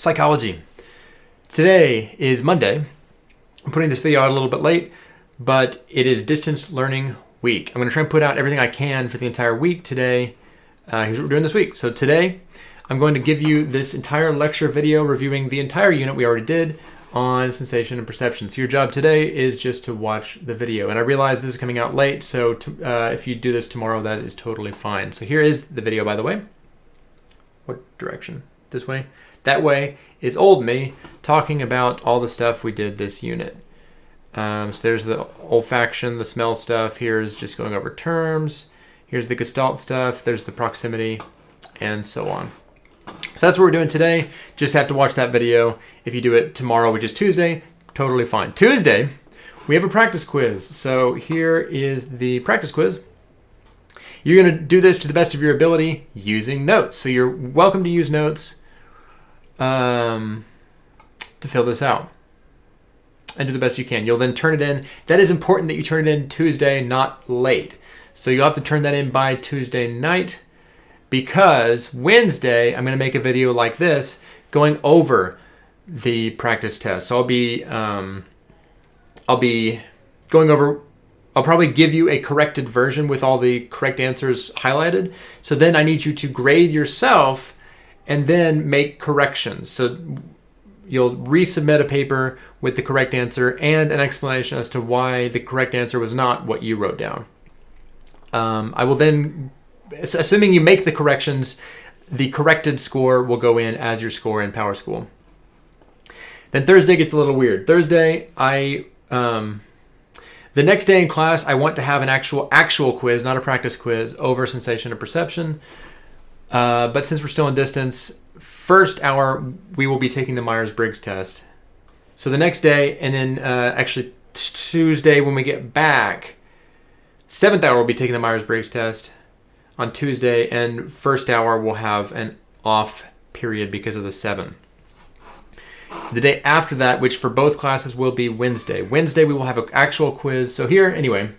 Psychology. Today is Monday. I'm putting this video out a little bit late, but it is distance learning week. I'm going to try and put out everything I can for the entire week today. Here's what we're doing this week. So today, I'm going to give you this entire lecture video reviewing the entire unit we already did on sensation and perception. So your job today is just to watch the video. And I realize this is coming out late, so if you do this tomorrow, that is totally fine. So here is the video, by the way. What direction? This way? That way is old me talking about all the stuff we did this unit. So there's the olfaction, the smell stuff. Here's just going over terms. Here's the Gestalt stuff. There's the proximity, and so on. So that's what we're doing today. Just have to watch that video. If you do it tomorrow, which is Tuesday, totally fine. Tuesday, we have a practice quiz. So here is the practice quiz. You're going to do this to the best of your ability using notes. So you're welcome to use notes to fill this out and do the best you can. You'll then turn it in. That is important that you turn it in Tuesday, not late. So you'll have to turn that in by Tuesday night, because Wednesday, I'm going to make a video like this going over the practice test. So I'll be going over, I'll probably give you a corrected version with all the correct answers highlighted. So then I need you to grade yourself and then make corrections. So you'll resubmit a paper with the correct answer and an explanation as to why the correct answer was not what you wrote down. I will then, assuming you make the corrections, the corrected score will go in as your score in PowerSchool. Then Thursday gets a little weird. Thursday, the next day in class, I want to have an actual quiz, not a practice quiz, over sensation and perception. But since we're still in distance, first hour, we will be taking the Myers-Briggs test. So the next day, and then actually Tuesday when we get back, 7th hour we'll be taking the Myers-Briggs test on Tuesday, and first hour we'll have an off period because of the 7. The day after that, which for both classes will be Wednesday. Wednesday we will have an actual quiz. So here, anyway,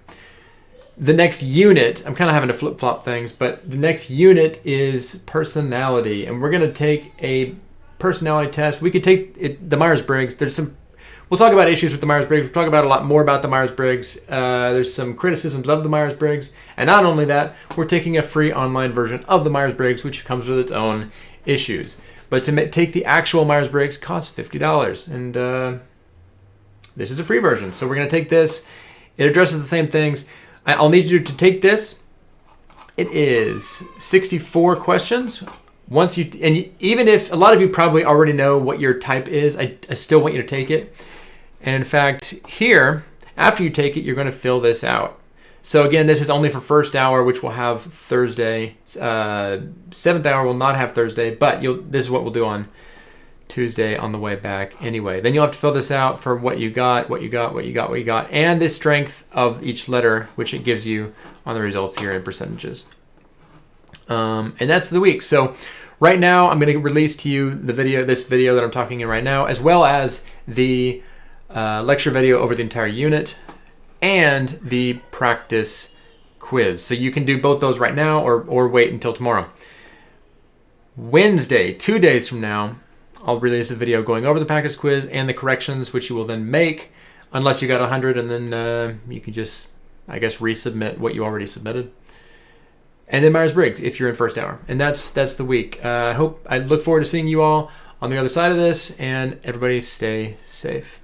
the next unit, I'm kind of having to flip-flop things, but the next unit is personality, and we're going to take a personality test. We could take the Myers-Briggs. We'll talk about issues with the Myers-Briggs. We'll talk about a lot more about the Myers-Briggs. There's some criticisms of the Myers-Briggs, and not only that, we're taking a free online version of the Myers-Briggs, which comes with its own issues. But to take the actual Myers-Briggs costs $50, and this is a free version. So we're going to take this. It addresses the same things. I'll need you to take this. It is 64 questions. Even if a lot of you probably already know what your type is, I still want you to take it. And in fact, here, after you take it, you're going to fill this out. So again, this is only for first hour, which will have Thursday. 7th hour will not have Thursday, but this is what we'll do on Tuesday on the way back anyway. Then you'll have to fill this out for what you got, and the strength of each letter, which it gives you on the results here in percentages. And that's the week. So right now I'm going to release to you this video that I'm talking in right now, as well as the lecture video over the entire unit and the practice quiz. So you can do both those right now or wait until tomorrow. Wednesday, 2 days from now, I'll release a video going over the practice quiz and the corrections, which you will then make, unless you got 100, and then you can just, I guess, resubmit what you already submitted. And then Myers-Briggs if you're in first hour. And that's the week. I look forward to seeing you all on the other side of this, and everybody stay safe.